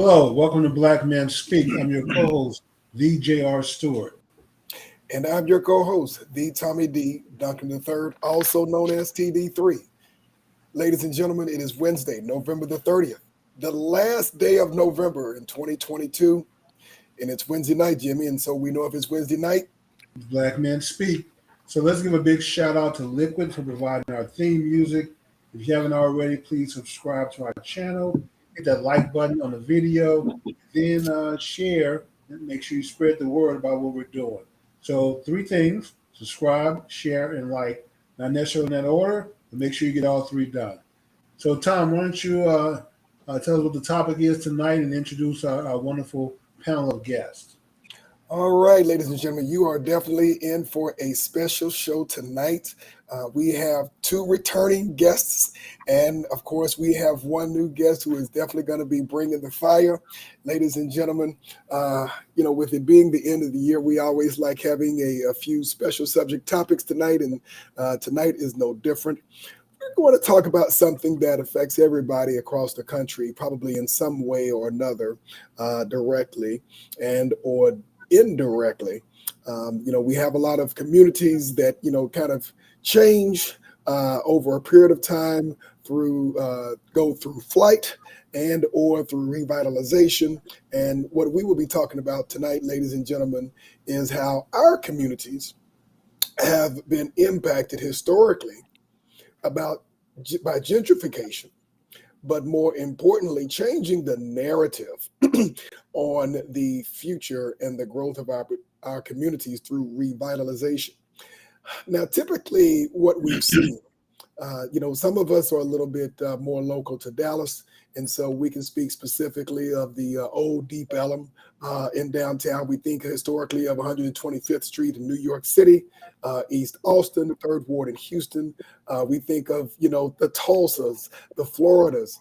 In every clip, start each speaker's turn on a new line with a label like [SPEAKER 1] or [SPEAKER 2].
[SPEAKER 1] Hello, welcome to Black Men Speak. I'm your co-host, the J.R. Stewart.
[SPEAKER 2] And I'm your co-host, the Tommy D. Duncan III, also known as TD3. Ladies and gentlemen, it is Wednesday, November the 30th, the last day of November in 2022. And it's Wednesday night, Jimmy. And so we know if it's Wednesday night.
[SPEAKER 1] Black Men Speak. So let's give a big shout out to Liquid for providing our theme music. If you haven't already, please subscribe to our channel. Hit that like button on the video. Then share and make sure you spread the word about what we're doing. So three things: subscribe, share, and like. Not necessarily in that order, but make sure you get all three done. So Tom, why don't you tell us what the topic is tonight and introduce our wonderful panel of guests.
[SPEAKER 2] All right, ladies and gentlemen, you are definitely in for a special show tonight. We have two returning guests, and of course, we have one new guest who is definitely going to be bringing the fire. Ladies and gentlemen, with it being the end of the year, we always like having a few special subject topics tonight, and tonight is no different. We're going to talk about something that affects everybody across the country, probably in some way or another, directly and or indirectly. We have a lot of communities that, kind of change over a period of time go through flight and or through revitalization. And what we will be talking about tonight, ladies and gentlemen, is how our communities have been impacted historically by gentrification, but more importantly, changing the narrative on the future and the growth of our communities through revitalization. Now, typically, what we've seen, some of us are a little bit more local to Dallas, and so we can speak specifically of the old Deep Ellum in downtown. We think historically of 125th Street in New York City, East Austin, the Third Ward in Houston. We think of, the Tulsas, the Floridas,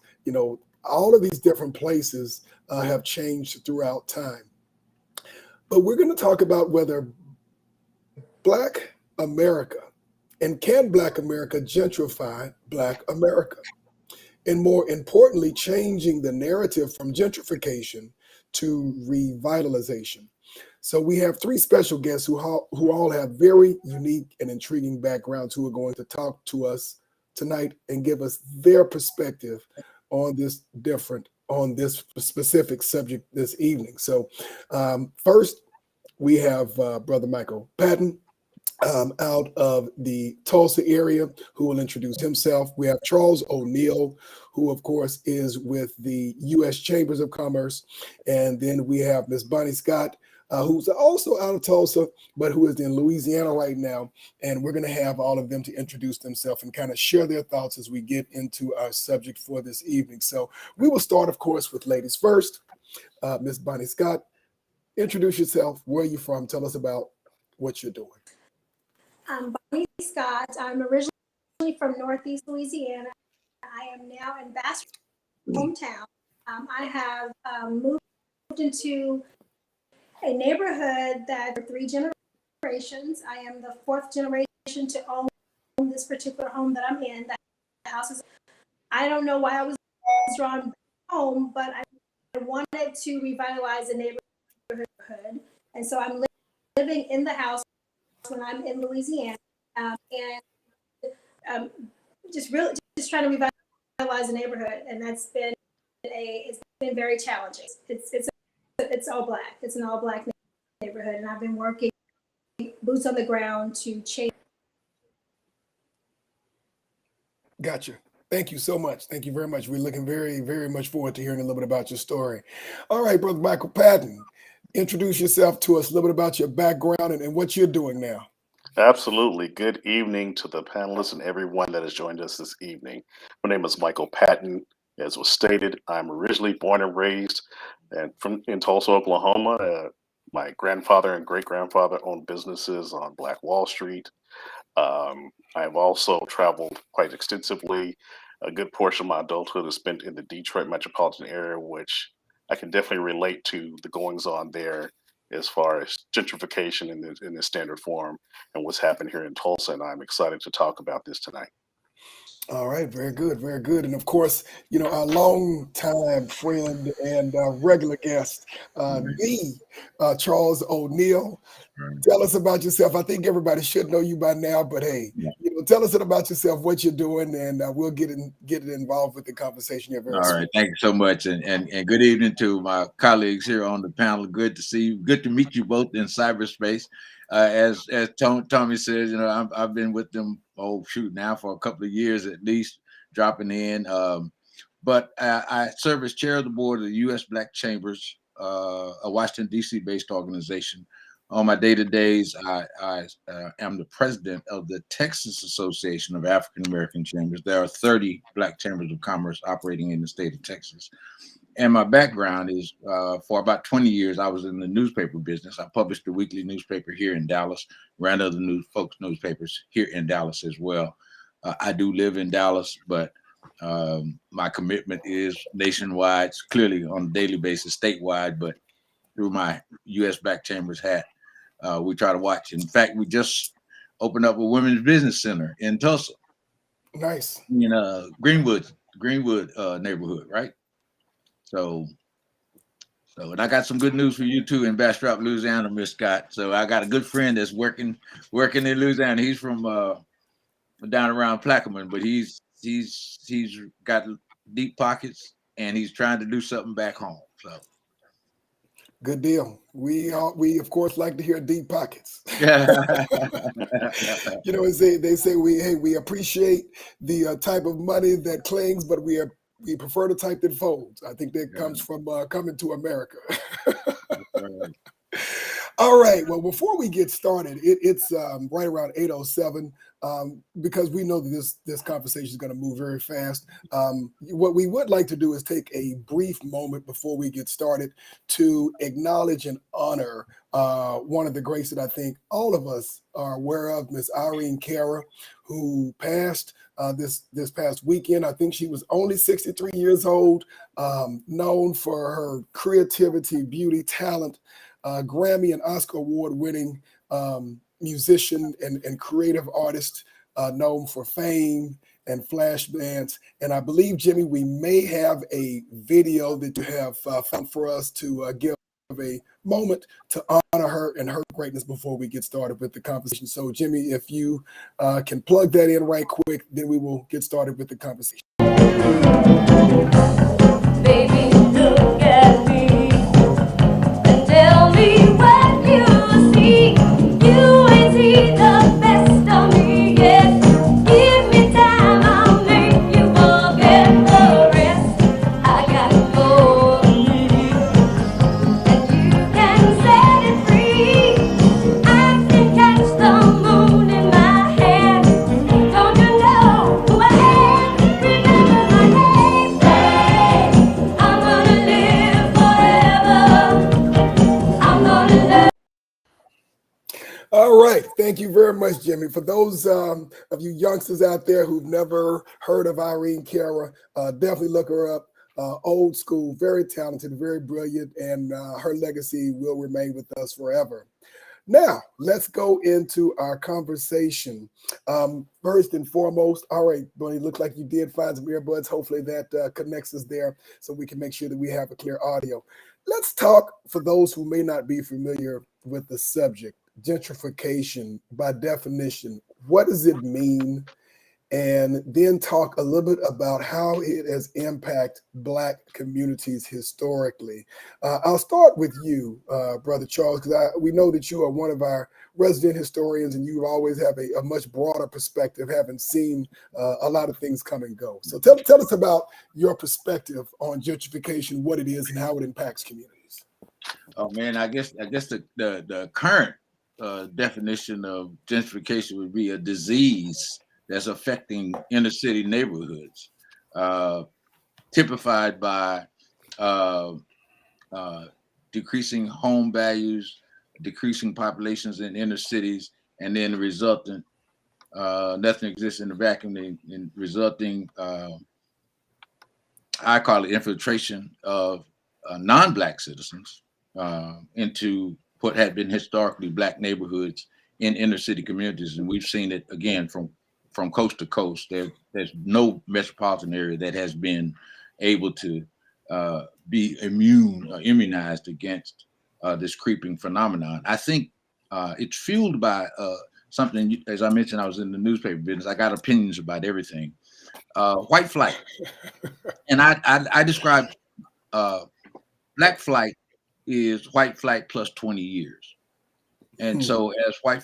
[SPEAKER 2] all of these different places have changed throughout time. But we're going to talk about whether Black America and can Black America gentrify Black America? And more importantly, changing the narrative from gentrification to revitalization. So we have three special guests who all have very unique and intriguing backgrounds who are going to talk to us tonight and give us their perspective on this specific subject this evening. So first, we have Brother Michael Patton out of the Tulsa area, who will introduce himself. We have Charles O'Neill, who of course is with the U.S. Chambers of Commerce. And then we have Miss Bonnie Scott, who's also out of Tulsa, but who is in Louisiana right now. And we're going to have all of them to introduce themselves and kind of share their thoughts as we get into our subject for this evening. So we will start, of course, with ladies first. Miss Bonnie Scott, introduce yourself. Where are you from? Tell us about what you're doing.
[SPEAKER 3] I'm Bonnie Scott. I'm originally from Northeast Louisiana. I am now in Bastrop, hometown. I have moved into a neighborhood that for three generations. I am the fourth generation to own this particular home that I'm in. The house is, I don't know why I was drawn home, but I wanted to revitalize the neighborhood. And so I'm living in the house when I'm in Louisiana, and just trying to revitalize the neighborhood, and it's been very challenging. It's all black. It's an all black neighborhood, and I've been working boots on the ground to change.
[SPEAKER 2] Gotcha. Thank you so much. Thank you very much. We're looking very, very much forward to hearing a little bit about your story. All right, Brother Michael Patton, introduce yourself to us, a little bit about your background and what you're doing now.
[SPEAKER 4] Absolutely. Good evening to the panelists and everyone that has joined us this evening. My name is Michael Patton. As was stated, I'm originally born and raised in Tulsa, Oklahoma. My grandfather and great-grandfather owned businesses on Black Wall Street. I've also traveled quite extensively. A good portion of my adulthood is spent in the Detroit metropolitan area, which I can definitely relate to the goings on there as far as gentrification in the standard form and what's happened here in Tulsa. And I'm excited to talk about this tonight.
[SPEAKER 2] All right, very good, very good. And of course, our longtime friend and regular guest, Charles O'Neill.
[SPEAKER 5] Right.
[SPEAKER 2] Tell us about yourself. I think everybody should know you by now, but hey,
[SPEAKER 5] Yeah.
[SPEAKER 2] tell us about yourself, what you're doing, and we'll get it involved with the conversation here very
[SPEAKER 5] All
[SPEAKER 2] soon.
[SPEAKER 5] right. Thank you so much. And good evening to my colleagues here on the panel. Good to see you. Good to meet you both in cyberspace. As Tommy says, I've been with them, now for a couple of years at least, dropping in. But I serve as chair of the board of the U.S. Black Chambers, a Washington, D.C. based organization. On my day-to-days, I am the president of the Texas Association of African American Chambers. There are 30 Black chambers of commerce operating in the state of Texas. And my background is for about 20 years, I was in the newspaper business. I published a weekly newspaper here in Dallas, ran other newspapers here in Dallas as well. I do live in Dallas, but my commitment is nationwide, clearly on a daily basis, statewide, but through my U.S. Black Chambers hat, we try to watch. In fact, we just opened up a women's business center in Tulsa,
[SPEAKER 2] Nice.
[SPEAKER 5] in Greenwood neighborhood, right? So, and I got some good news for you too in Bastrop, Louisiana, Miss Scott. So I got a good friend that's working in Louisiana. He's from down around Plaquemine, but he's got deep pockets and he's trying to do something back home. So.
[SPEAKER 2] Good deal. We of course like to hear deep pockets. They say we appreciate the type of money that clings, but we prefer the type that folds. I think that comes from coming to America.
[SPEAKER 5] Right.
[SPEAKER 2] All right. Well, before we get started, it's right around 8:07 because we know that this conversation is going to move very fast. What we would like to do is take a brief moment before we get started to acknowledge and honor one of the greats that I think all of us are aware of, Miss Irene Cara, who passed this past weekend. I think she was only 63 years old, known for her creativity, beauty, talent. Grammy and Oscar award-winning musician and creative artist, known for fame and flash bands. And I believe, Jimmy, we may have a video that you have found for us to give a moment to honor her and her greatness before we get started with the conversation. So, Jimmy, if you can plug that in right quick, then we will get started with the conversation.
[SPEAKER 6] Baby, look at me. Tell me what you see. You ain't seen the best of me yet. Give me time, I'll make you forget the rest. I got gold and you can set it free. I can catch the moon in my hand. Don't you know who I am? Remember my name. Hey, I'm gonna live forever. I'm gonna love.
[SPEAKER 2] All right. Thank you very much, Jimmy. For those of you youngsters out there who've never heard of Irene Cara, definitely look her up. Old school, very talented, very brilliant, and her legacy will remain with us forever. Now, let's go into our conversation. First and foremost, all right, Bunny, look like you did find some earbuds. Hopefully that connects us there so we can make sure that we have a clear audio. Let's talk, for those who may not be familiar with the subject, gentrification. By definition, what does it mean? And then talk a little bit about how it has impacted Black communities historically. I'll start with you, Brother Charles, because we know that you are one of our resident historians and you always have a much broader perspective, having seen a lot of things come and go. So tell us about your perspective on gentrification, what it is and how it impacts communities.
[SPEAKER 5] Oh man, I guess the current definition of gentrification would be a disease that's affecting inner city neighborhoods, typified by decreasing home values, decreasing populations in inner cities, and then the resultant nothing exists in the vacuum, and resulting I call it infiltration of non-Black citizens into what had been historically Black neighborhoods in inner city communities. And we've seen it again from from coast to coast. There's no metropolitan area that has been able to be immunized against this creeping phenomenon. I think it's fueled by something, as I mentioned, I was in the newspaper business. I got opinions about everything. White flight. And I describe black flight is white flight plus 20 years. And so as white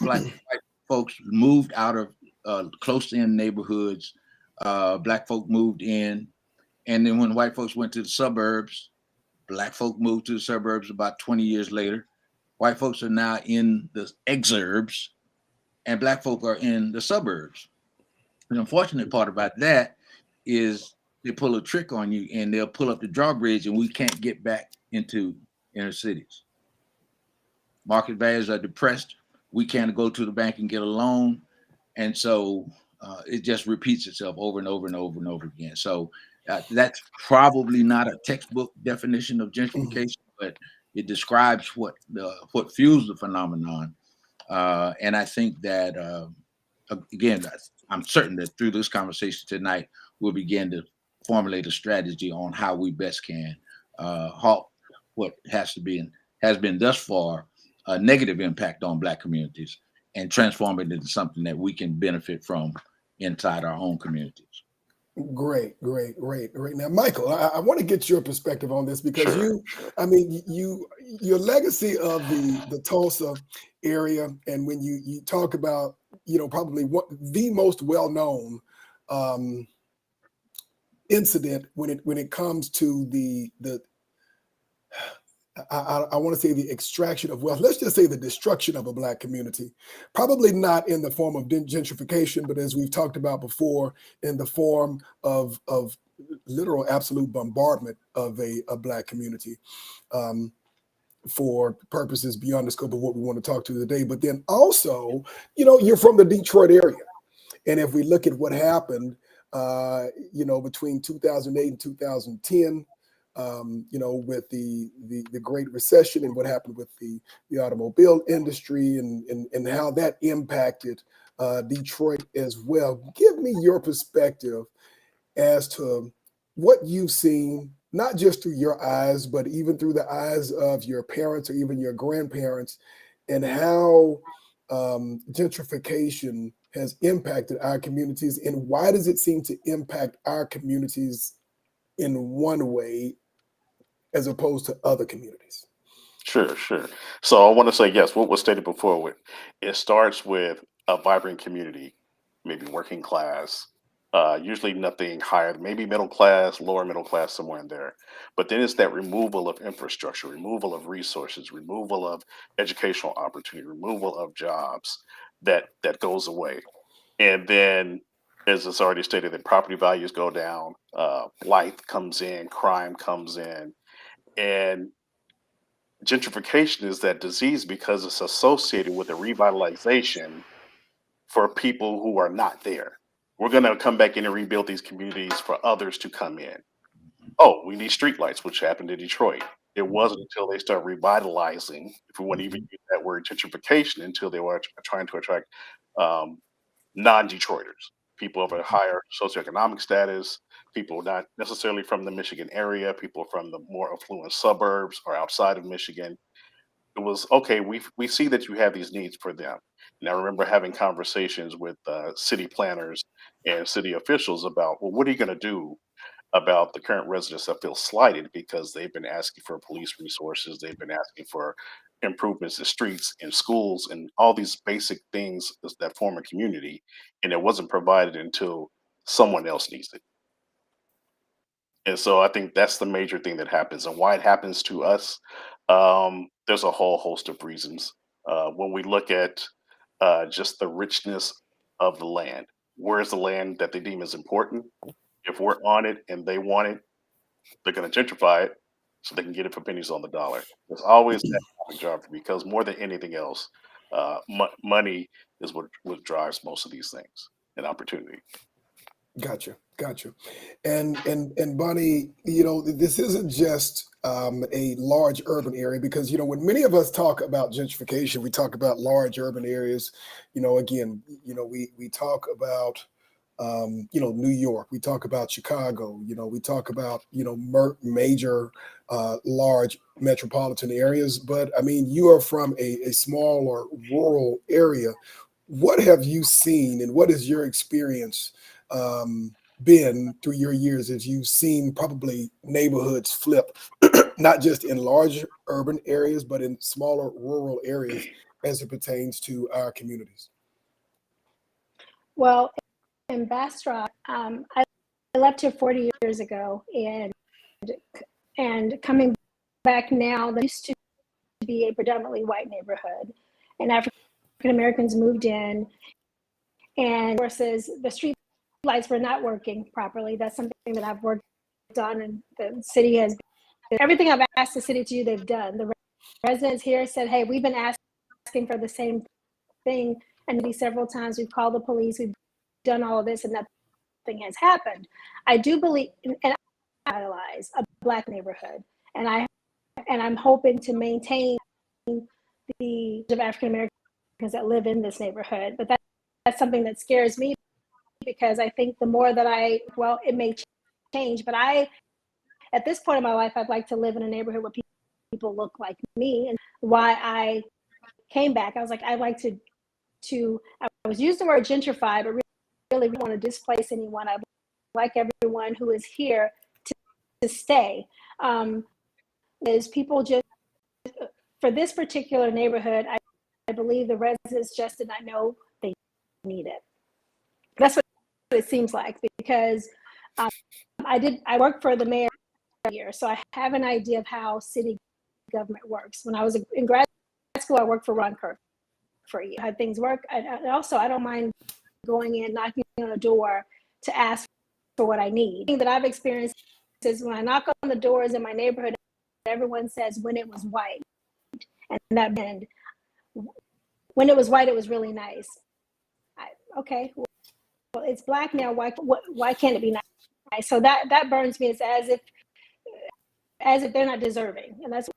[SPEAKER 5] folks moved out of close-in neighborhoods, black folk moved in. And then when white folks went to the suburbs, black folk moved to the suburbs about 20 years later. White folks are now in the exurbs, and black folk are in the suburbs. The unfortunate part about that is they pull a trick on you, and they'll pull up the drawbridge, and we can't get back into inner cities. Market values are depressed. We can't go to the bank and get a loan. And so it just repeats itself over and over and over and over again. So that's probably not a textbook definition of gentrification, but it describes what fuels the phenomenon. And I think that, again, I'm certain that through this conversation tonight, we'll begin to formulate a strategy on how we best can halt what has been thus far a negative impact on Black communities and transform it into something that we can benefit from inside our own communities.
[SPEAKER 2] Great. Now, Michael, I want to get your perspective on this because your legacy of the Tulsa area, and when you talk about, probably the most well-known incident when it comes to the I want to say the extraction of wealth. Let's just say the destruction of a Black community, probably not in the form of gentrification, but as we've talked about before, in the form of literal absolute bombardment of a Black community for purposes beyond the scope of what we want to talk to today. But then also, you're from the Detroit area. And if we look at what happened, between 2008 and 2010, with the Great Recession and what happened with the automobile industry and how that impacted Detroit as well. Give me your perspective as to what you've seen, not just through your eyes, but even through the eyes of your parents or even your grandparents, and how gentrification has impacted our communities, and why does it seem to impact our communities in one way as opposed to other communities?
[SPEAKER 4] Sure. So I want to say, yes, what was stated before, it starts with a vibrant community, maybe working class, usually nothing higher, maybe middle class, lower middle class, somewhere in there. But then it's that removal of infrastructure, removal of resources, removal of educational opportunity, removal of jobs that goes away. And then, as it's already stated, that property values go down, blight comes in, crime comes in. And gentrification is that disease because it's associated with a revitalization for people who are not there. We're going to come back in and rebuild these communities for others to come in. Oh, we need streetlights, which happened in Detroit. It wasn't until they started revitalizing, if we want to even use that word gentrification, until they were trying to attract non-Detroiters, people of a higher socioeconomic status, people not necessarily from the Michigan area, people from the more affluent suburbs or outside of Michigan. It was, okay, we see that you have these needs for them. And I remember having conversations with city planners and city officials about, well, what are you going to do about the current residents that feel slighted because they've been asking for police resources, they've been asking for improvements in streets, in schools, and all these basic things that form a community, and it wasn't provided until someone else needs it. And so I think that's the major thing that happens, and why it happens to us. There's a whole host of reasons. When we look at just the richness of the land, where's the land that they deem as important? If we're on it and they want it, they're going to gentrify it so they can get it for pennies on the dollar. There's always that economic driver, because more than anything else, money is what drives most of these things and opportunity.
[SPEAKER 2] Gotcha. And Bonnie, this isn't just a large urban area, because when many of us talk about gentrification, we talk about large urban areas. Again, we talk about New York. We talk about Chicago. We talk about major, large metropolitan areas. But I mean, you are from a small or rural area. What have you seen, and what has your experience been through your years as you've seen probably neighborhoods flip, not just in large urban areas, but in smaller rural areas as it pertains to our communities?
[SPEAKER 3] Well, in Bastrop, I left here 40 years ago, and coming back now, there used to be a predominantly white neighborhood, and African Americans moved in, and versus the street lights were not working properly. That's something that I've worked on, and the city has everything I've asked the city to do, they've done. The residents here said, "Hey, we've been asking for the same thing, and several times we've called the police, we've done all of this, and nothing has happened." I do believe, and I idolize a Black neighborhood, and I'm hoping to maintain the of African Americans that live in this neighborhood. But that's something that scares me, because I think the more that it may change, but at this point in my life, I'd like to live in a neighborhood where people look like me. And why I came back, I was like, I'd like to I was using the word gentrify, but really want to displace anyone. I'd like everyone who is here to stay. Is people just, for this particular neighborhood, I believe the residents just did not know they need it. That's what it seems like, because I worked for the mayor here, so I have an idea of how city government works. When I was in grad school, I worked for Ron Kirk for a year. How things work. And also, I don't mind going in, knocking on a door to ask for what I need. The thing that I've experienced is when I knock on the doors in my neighborhood, everyone says when it was white, and that meant when it was white, it was really nice. Okay, well, it's Black now. Why can't it be nice? So that burns me. It's as if they're not deserving, and that's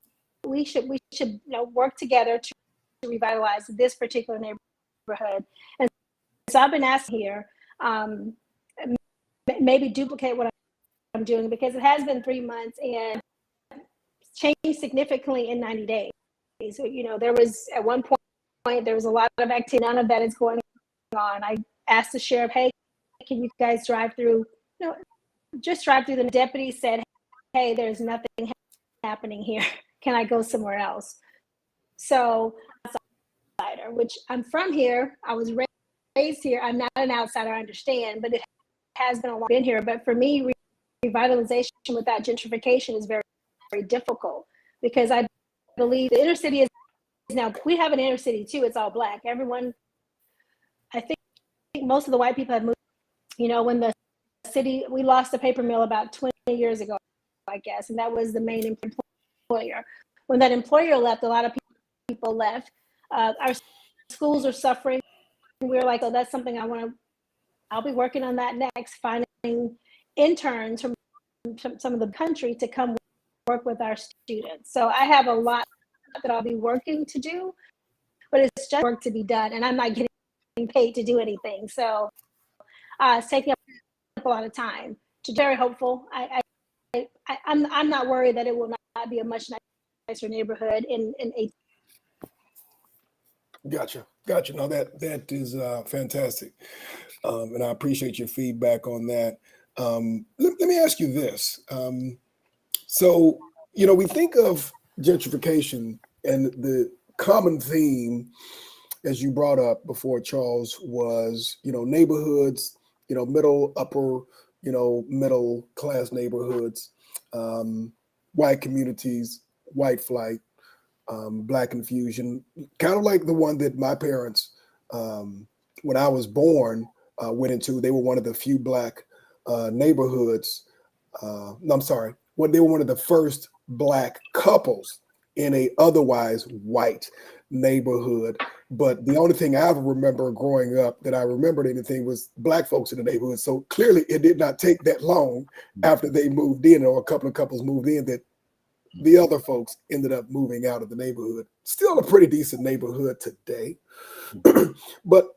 [SPEAKER 3] we should work together to revitalize this particular neighborhood. And so I've been asked here, maybe duplicate what I'm doing, because it has been 3 months and changed significantly in 90 days. So, there was at one point, there was a lot of activity. None of that is going on. I asked the sheriff, "Hey, can you guys drive through?" Just drive through. The deputy said, "Hey, there's nothing happening here. Can I go somewhere else?" So, outsider, which I'm from here. I was raised here. I'm not an outsider, I understand, but it has been a long been here. But for me, revitalization without gentrification is very, very difficult, because I believe the inner city is now, we have an inner city too. It's all Black. Everyone, I think most of the white people have moved. When the city, we lost the paper mill about 20 years ago, I guess, and that was the main employer. When that employer left, a lot of people left. Our schools are suffering. We're like, oh, that's something I'll be working on that next, finding interns from some of the country to come work with our students. So I have a lot that I'll be working to do, but it's just work to be done, and I'm not getting paid to do anything. So it's taking up a lot of time. Very hopeful. I'm not worried that it will not be a much nicer neighborhood in 8.
[SPEAKER 2] Gotcha. No, that is fantastic, and I appreciate your feedback on that. Let me ask you this. So, we think of gentrification, and the common theme, as you brought up before, Charles, was, neighborhoods, middle, upper, middle class neighborhoods, white communities, white flight, Black infusion, kind of like the one that my parents, when I was born, went into. They were one of the few Black neighborhoods. No, I'm sorry. They were one of the first Black couples in a otherwise white neighborhood. But the only thing I ever remember growing up that I remembered anything was Black folks in the neighborhood. So clearly it did not take that long after they moved in, or a couple of couples moved in, that the other folks ended up moving out of the neighborhood. Still a pretty decent neighborhood today. But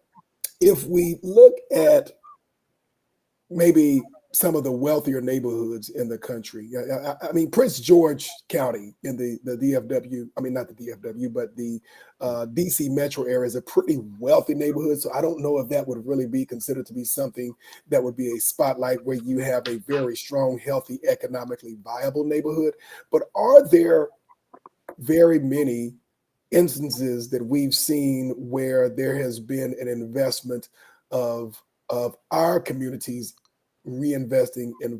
[SPEAKER 2] if we look at maybe some of the wealthier neighborhoods in the country. I mean, Prince George County in the DFW, I mean, not the DFW, but the DC metro area is a pretty wealthy neighborhood. So I don't know if that would really be considered to be something that would be a spotlight where you have a very strong, healthy, economically viable neighborhood. But are there very many instances that we've seen where there has been an investment of our communities reinvesting and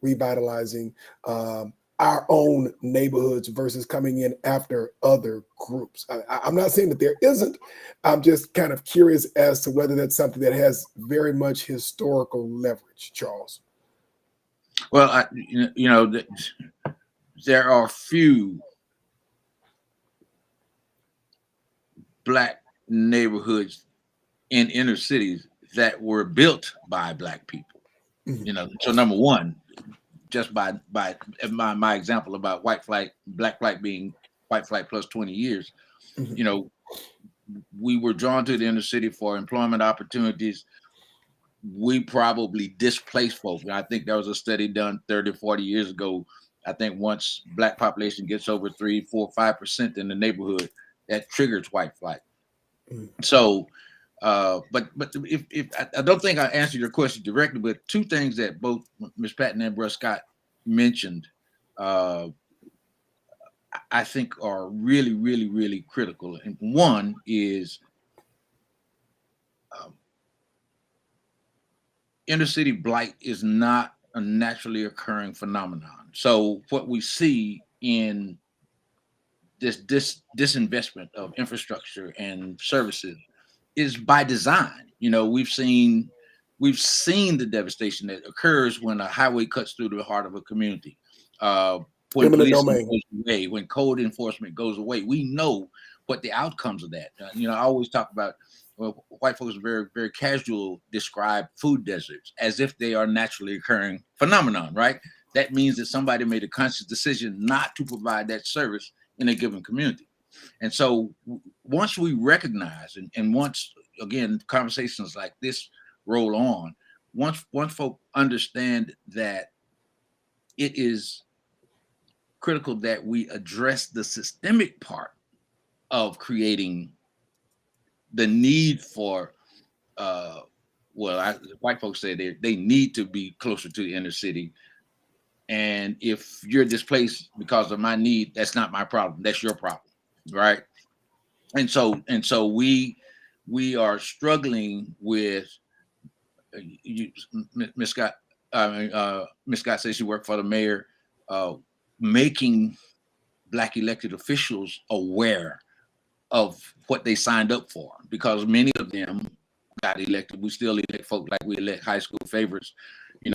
[SPEAKER 2] revitalizing our own neighborhoods versus coming in after other groups? I'm not saying that there isn't. I'm just kind of curious as to whether that's something that has very much historical leverage, Charles.
[SPEAKER 5] Well, there are few Black neighborhoods in inner cities that were built by Black people.
[SPEAKER 2] Mhm.
[SPEAKER 5] So number one, just by my example about white flight, Black flight being white flight plus 20 years,
[SPEAKER 2] Mhm.
[SPEAKER 5] We were drawn to the inner city for employment opportunities. We probably displaced folks. I think there was a study done 30, 40 years ago. I think once Black population gets over 3, 4, 5% in the neighborhood, that triggers white flight.
[SPEAKER 2] Mhm.
[SPEAKER 5] So, but if I don't think I answered your question directly, but two things that both Ms. Patton and Brother Scott mentioned, I think are really, really, really critical. And one is inner city blight is not a naturally occurring phenomenon. So what we see in this disinvestment of infrastructure and services is by design. We've seen the devastation that occurs when a highway cuts through the heart of a community. When
[SPEAKER 2] Eminent
[SPEAKER 5] policing
[SPEAKER 2] domain.
[SPEAKER 5] goes away, when code enforcement goes away, we know what the outcomes of that. I always talk about, white folks very, very casual describe food deserts as if they are naturally occurring phenomenon, right? That means that somebody made a conscious decision not to provide that service in a given community. And so once we recognize and once, again, conversations like this roll on, once folk understand that it is critical that we address the systemic part of creating the need for, white folks say they need to be closer to the inner city. And if you're displaced because of my need, that's not my problem. That's your problem, right? And so we are struggling with Miss Scott. Miss Scott says she worked for the mayor, making Black elected officials aware of what they signed up for, because many of them got elected. We still elect folk like we elect high school favorites,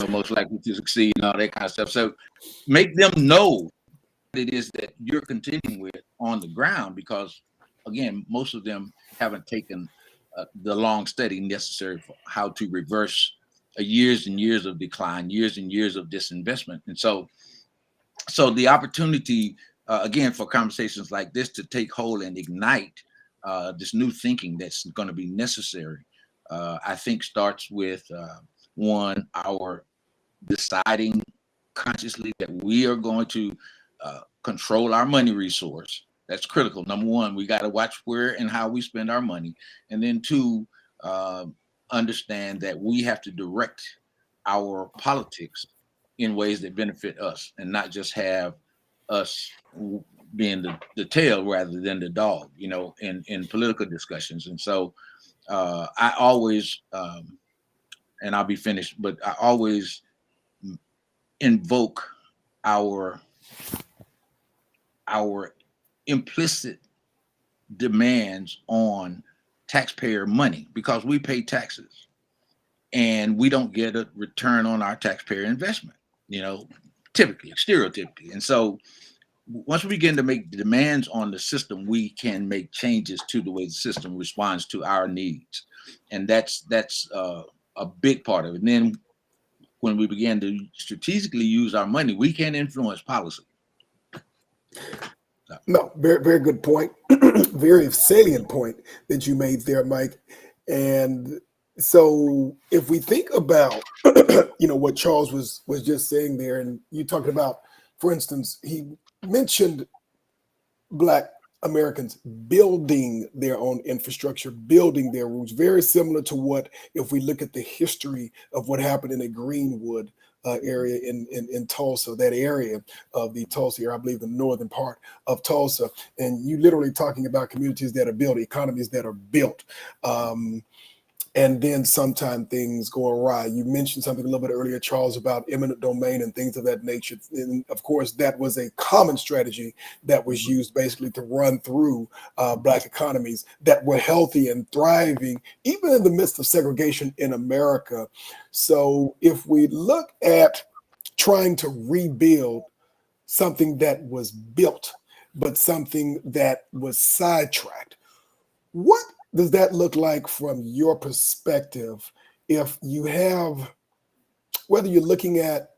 [SPEAKER 5] most likely to succeed and all that kind of stuff. So make them know what it is that you're contending with on the ground, because again, most of them haven't taken the long study necessary for how to reverse years and years of decline, years and years of disinvestment. And so the opportunity, again, for conversations like this to take hold and ignite this new thinking that's going to be necessary, I think starts with one, our deciding consciously that we are going to control our money resource. That's critical. Number one, we got to watch where and how we spend our money. And then two, understand that we have to direct our politics in ways that benefit us and not just have us being the tail rather than the dog, in political discussions. And so I always, and I'll be finished, but I always invoke our implicit demands on taxpayer money, because we pay taxes and we don't get a return on our taxpayer investment, stereotypically. And so once we begin to make demands on the system, we can make changes to the way the system responds to our needs. And that's a big part of it. And then when we begin to strategically use our money, we can influence policy.
[SPEAKER 2] No, very, very good point. Very salient point that you made there, Mike. And So if we think about, what Charles was just saying there, and you talking about, for instance, he mentioned Black Americans building their own infrastructure, building their routes, very similar to what, if we look at the history of what happened in the Greenwood area in Tulsa, that area of the Tulsa area, I believe the northern part of Tulsa, and you literally talking about communities that are built, economies that are built. And then sometimes things go awry. You mentioned something a little bit earlier, Charles, about eminent domain and things of that nature. And of course, that was a common strategy that was used basically to run through Black economies that were healthy and thriving, even in the midst of segregation in America. So if we look at trying to rebuild something that was built, but something that was sidetracked, what does that look like from your perspective? If you have, whether you're looking at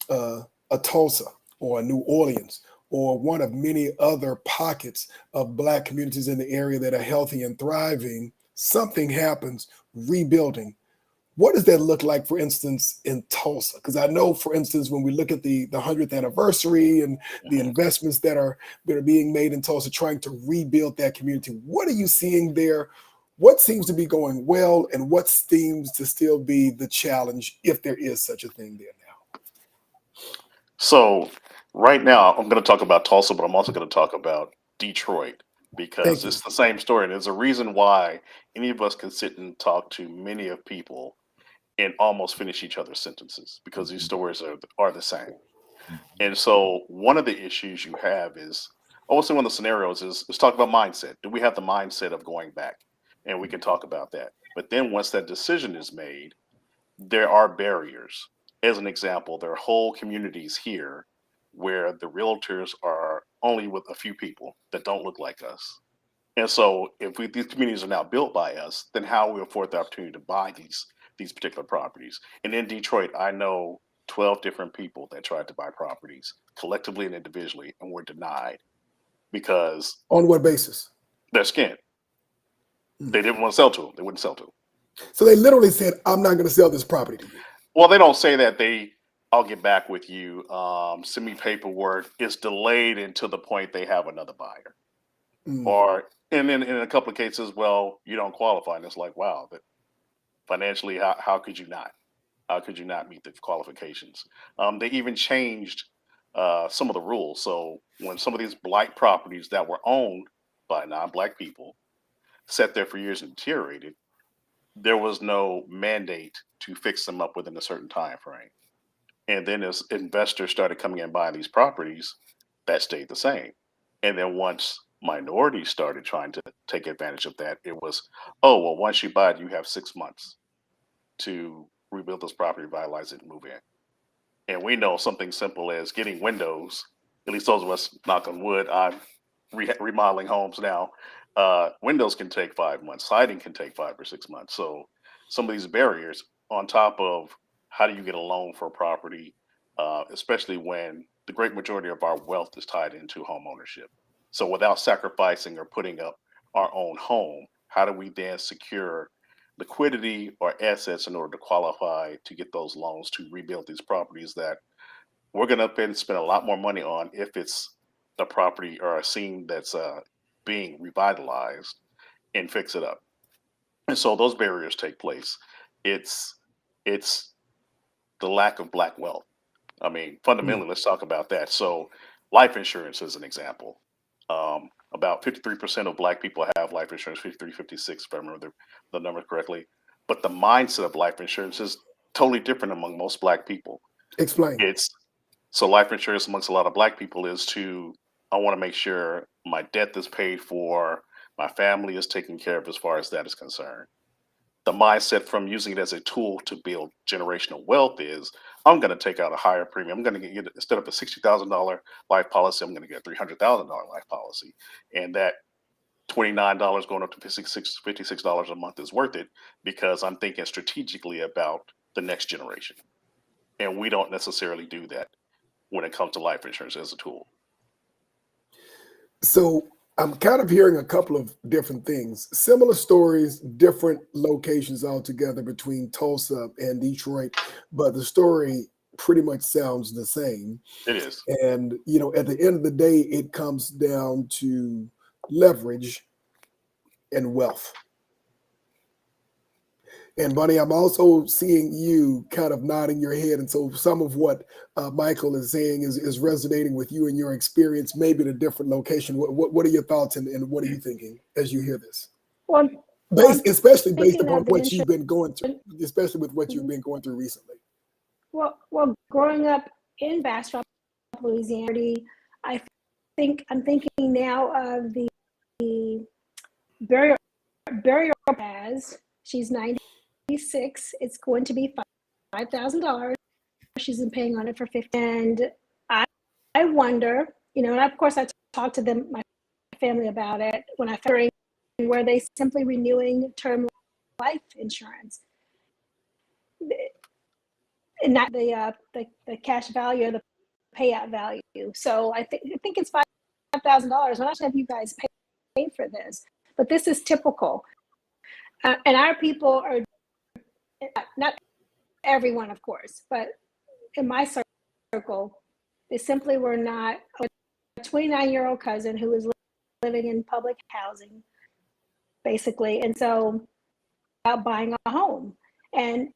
[SPEAKER 2] a Tulsa or a New Orleans or one of many other pockets of Black communities in the area that are healthy and thriving, something happens, rebuilding. What does that look like, for instance, in Tulsa? Because I know, for instance, when we look at the 100th anniversary and the investments that are being made in Tulsa, trying to rebuild that community, what are you seeing there? What seems to be going well, and what seems to still be the challenge, if there is such a thing there now?
[SPEAKER 4] So right now, I'm going to talk about Tulsa, but I'm also going to talk about Detroit because
[SPEAKER 2] Thank you.
[SPEAKER 4] it's the same story. And there's a reason why any of us can sit and talk to many of people and almost finish each other's sentences because these stories are the same. And so one of the issues you have is also one of the scenarios is let's talk about mindset. Do we have the mindset of going back? And we can talk about that. But then once that decision is made, there are barriers. As an example, there are whole communities here where the realtors are only with a few people that don't look like us. And so these communities are now built by us, then how we afford the opportunity to buy these particular properties. And in Detroit, I know 12 different people that tried to buy properties collectively and individually and were denied because
[SPEAKER 2] On what basis?
[SPEAKER 4] their skin. They didn't want to sell to them. They wouldn't sell to them.
[SPEAKER 2] So they literally said, I'm not going to sell this property to you.
[SPEAKER 4] Well, they don't say that. I'll get back with you. Send me paperwork. It's delayed until the point they have another buyer.
[SPEAKER 2] Mm.
[SPEAKER 4] Or, and then in a couple of cases, well, you don't qualify. And it's like, wow, but financially, how could you not? How could you not meet the qualifications? They even changed some of the rules. So when some of these Black properties that were owned by non-Black people sat there for years and deteriorated, there was no mandate to fix them up within a certain time frame. And then as investors started coming in buying these properties, that stayed the same. And then once minorities started trying to take advantage of that, it was, oh, well, once you buy it, you have 6 months to rebuild this property, revitalize it, and move in. And we know something simple as getting windows, at least those of us, knock on wood, I'm remodeling homes now. Windows can take 5 months, siding can take 5 or 6 months. So some of these barriers, on top of how do you get a loan for a property, especially when the great majority of our wealth is tied into home ownership. So without sacrificing or putting up our own home, how do we then secure liquidity or assets in order to qualify to get those loans to rebuild these properties that we're going to spend a lot more money on if it's a property or a scene that's being revitalized and fix it up. And so those barriers take place. It's it's the lack of Black wealth. I mean, fundamentally, let's talk about that. So life insurance is an example. About 53% of Black people have life insurance, 53, 56, if I remember the number correctly. But the mindset of life insurance is totally different among most Black people.
[SPEAKER 2] Explain.
[SPEAKER 4] It's so life insurance amongst a lot of Black people is to, I want to make sure my debt is paid for, my family is taken care of as far as that is concerned. The mindset from using it as a tool to build generational wealth is I'm going to take out a higher premium. I'm going to get, instead of a $60,000 life policy, I'm going to get a $300,000 life policy. And that $29 going up to $56 a month is worth it because I'm thinking strategically about the next generation. And we don't necessarily do that when it comes to life insurance as a tool.
[SPEAKER 2] So I'm kind of hearing a couple of different things, similar stories, different locations altogether between Tulsa and Detroit, but the story pretty much sounds the same.
[SPEAKER 4] It is.
[SPEAKER 2] And, you know, at the end of the day, it comes down to leverage and wealth. And Bunny, I'm also seeing you kind of nodding your head. And so some of what Michael is saying is resonating with you and your experience, maybe in a different location. What are your thoughts and what are you thinking as you hear this?
[SPEAKER 3] Well,
[SPEAKER 2] Especially based
[SPEAKER 3] thinking
[SPEAKER 2] upon
[SPEAKER 3] of the
[SPEAKER 2] what you've been going through, especially with what you've been going through recently.
[SPEAKER 3] well, growing up in Bastrop, Louisiana, I think I'm thinking now of the burial as she's 96. It's going to be $5,000. She's been paying on it for 50. And I wonder, you know, and of course I talked to my family about it when I found were they simply renewing term life insurance and not the cash value or the payout value. So I think it's $5,000. I'm not sure if you guys pay for this, but this is typical. And our people are, not everyone, of course, but in my circle, they simply were not. A 29-year-old cousin who was living in public housing, basically, and so about buying a home, and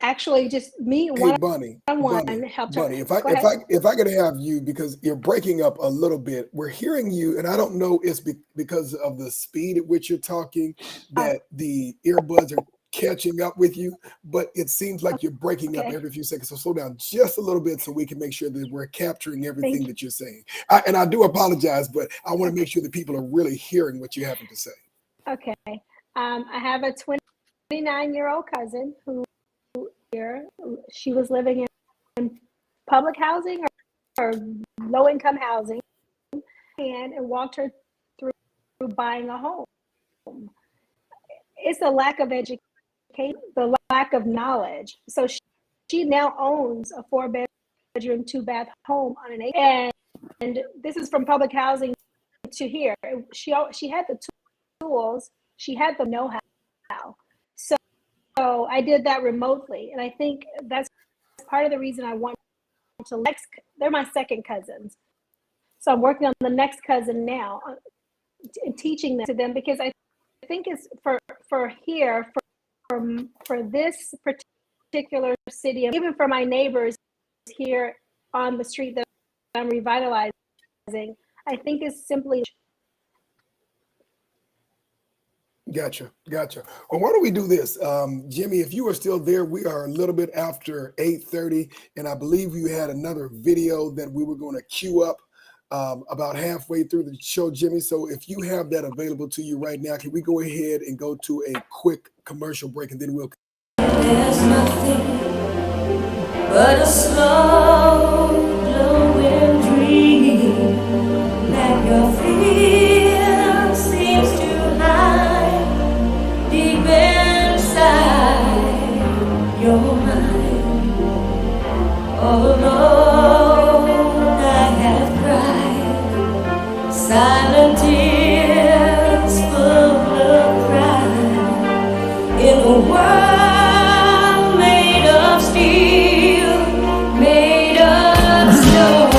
[SPEAKER 3] actually just me
[SPEAKER 2] Bunny,
[SPEAKER 3] helped
[SPEAKER 2] Bunny,
[SPEAKER 3] her.
[SPEAKER 2] if I could have you, because you're breaking up a little bit. We're hearing you, and I don't know it's because of the speed at which you're talking that the earbuds are catching up with you, but it seems like you're breaking up every few seconds. So slow down just a little bit so we can make sure that we're capturing everything that you're saying. And I do apologize, but I want to make sure that people are really hearing what you're having to say.
[SPEAKER 3] Okay. I have a 29-year-old cousin who here she was living in public housing or low-income housing, and it walked her through buying a home. It's the lack of education, the lack of knowledge. So she now owns a 4-bedroom, 2-bath home on an acre, and this is from public housing to here. She had the tools, she had the know-how. So I did that remotely, and I think that's part of the reason I want to they're my second cousins. So I'm working on the next cousin now and teaching them to them, because I think it's for this particular city, and even for my neighbors here on the street that I'm revitalizing, I think it's simply.
[SPEAKER 2] Gotcha. Well, why don't we do this? Jimmy, if you are still there, we are a little bit after 8:30, and I believe you had another video that we were going to queue up about halfway through the show, Jimmy. So if you have that available to you right now, can we go ahead and go to a quick commercial break, and then we'll.
[SPEAKER 6] There's nothing but a slow glowing dream that your fear seems to hide deep inside your mind. All alone I have cried silent tears full of pride in a world made of steel, made of stone.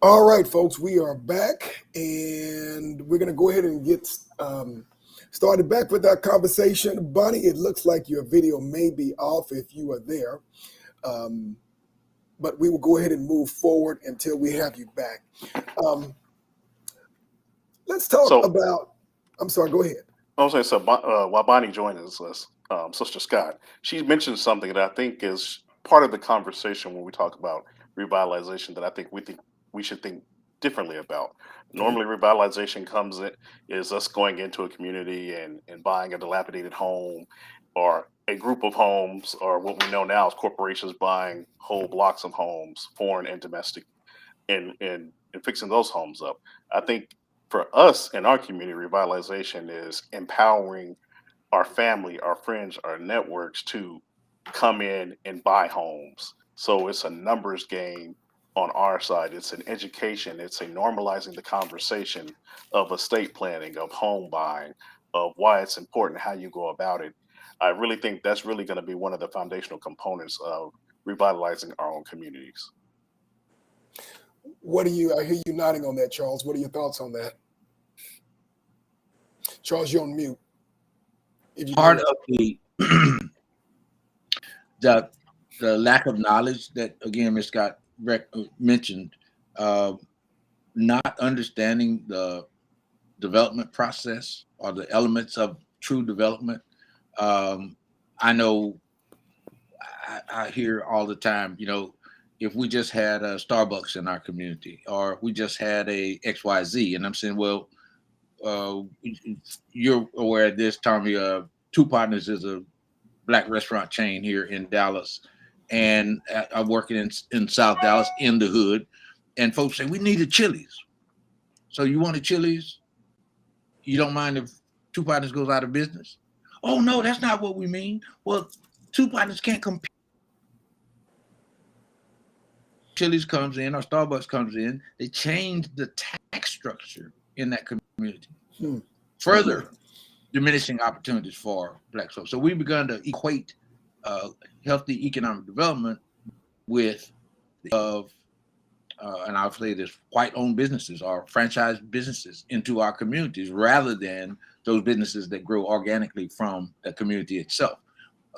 [SPEAKER 2] All right, folks, we are back, and we're going to go ahead and get started back with our conversation. Bonnie, it looks like your video may be off if you are there, but we will go ahead and move forward until we have you back. Let's talk about, I'm sorry, go ahead.
[SPEAKER 4] I was going to say, while Bonnie joined us, Sister Scott, she mentioned something that I think is part of the conversation when we talk about revitalization that I think we should think differently about. Normally, revitalization is us going into a community and buying a dilapidated home or a group of homes, or what we know now is corporations buying whole blocks of homes, foreign and domestic, and fixing those homes up. I think for us in our community, revitalization is empowering our family, our friends, our networks to come in and buy homes. So it's a numbers game on our side. It's an education. It's a normalizing the conversation of estate planning, of home buying, of why it's important, how you go about it. I really think that's really going to be one of the foundational components of revitalizing our own communities.
[SPEAKER 2] I hear you nodding on that, Charles. What are your thoughts on that? Charles, you're on mute.
[SPEAKER 5] Part of the the lack of knowledge that, again, Ms. Scott mentioned, not understanding the development process or the elements of true development. I know I hear all the time, if we just had a Starbucks in our community, or if we just had a XYZ, and I'm saying, well, you're aware of this, Tommy. Two Partners is a Black restaurant chain here in Dallas, and I'm working in South Dallas in the hood, and folks say we need a Chili's. So you want a Chili's? You don't mind if Two Partners goes out of business? Oh no, that's not what we mean. Well, Two Partners can't compete. Chili's comes in or Starbucks comes in, they change the tax structure in that community, further diminishing opportunities for Black folks. So we've begun to equate healthy economic development with and I'll say this, white-owned businesses or franchise businesses into our communities, rather than those businesses that grow organically from the community itself.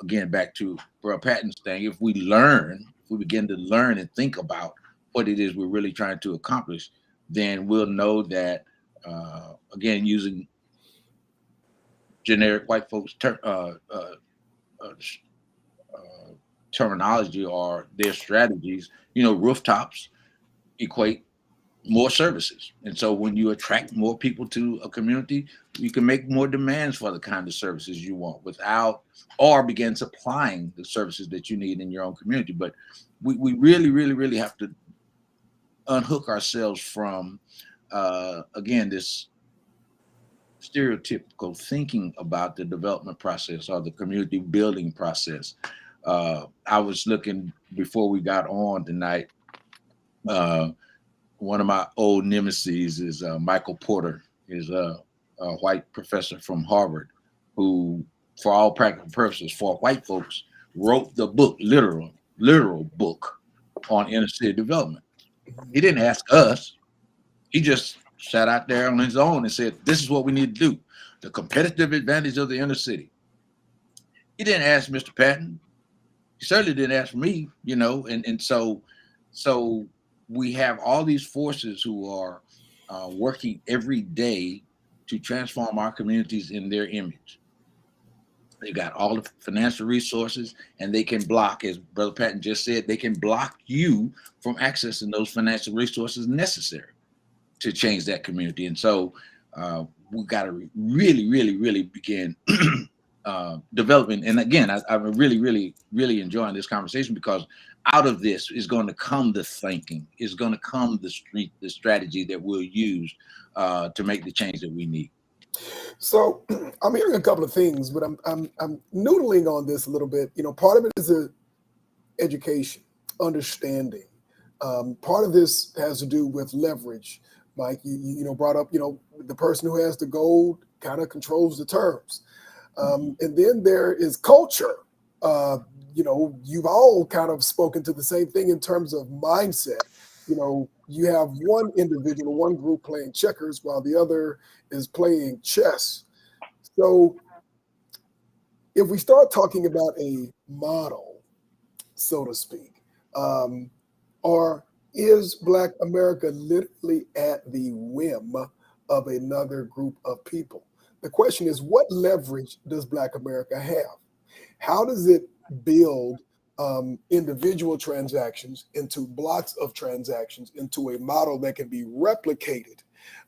[SPEAKER 5] Again, back to Patton's thing, if we begin to learn and think about what it is we're really trying to accomplish, then we'll know that, again, using generic white folks terminology or their strategies, rooftops equate more services. And so when you attract more people to a community, you can make more demands for the kind of services you want or begin supplying the services that you need in your own community. But we really, really, really have to unhook ourselves from, again, this stereotypical thinking about the development process or the community building process. I was looking before we got on tonight. One of my old nemesis is Michael Porter, is a white professor from Harvard, who, for all practical purposes, for white folks, wrote the book, literal book on inner city development. He didn't ask us. He just sat out there on his own and said, this is what we need to do. The competitive advantage of the inner city. He didn't ask Mr. Patton. He certainly didn't ask me, and so we have all these forces who are working every day to transform our communities in their image. They got all the financial resources, and they can block, as Brother Patton just said, they can block you from accessing those financial resources necessary to change that community. And so we got to really, really, really begin developing. And again, I'm really, really, really enjoying this conversation, because out of this is going to come the thinking, is going to come the strategy that we'll use to make the change that we need.
[SPEAKER 2] So I'm hearing a couple of things, but I'm noodling on this a little bit. Part of it is education, understanding. Part of this has to do with leverage. Mike, you brought up, the person who has the gold kind of controls the terms. And then there is culture. You've all kind of spoken to the same thing in terms of mindset. you have one individual, one group playing checkers while the other is playing chess. So if we start talking about a model, so to speak, or is Black America literally at the whim of another group of people? The question is, what leverage does Black America have? How does it build individual transactions into blocks of transactions into a model that can be replicated?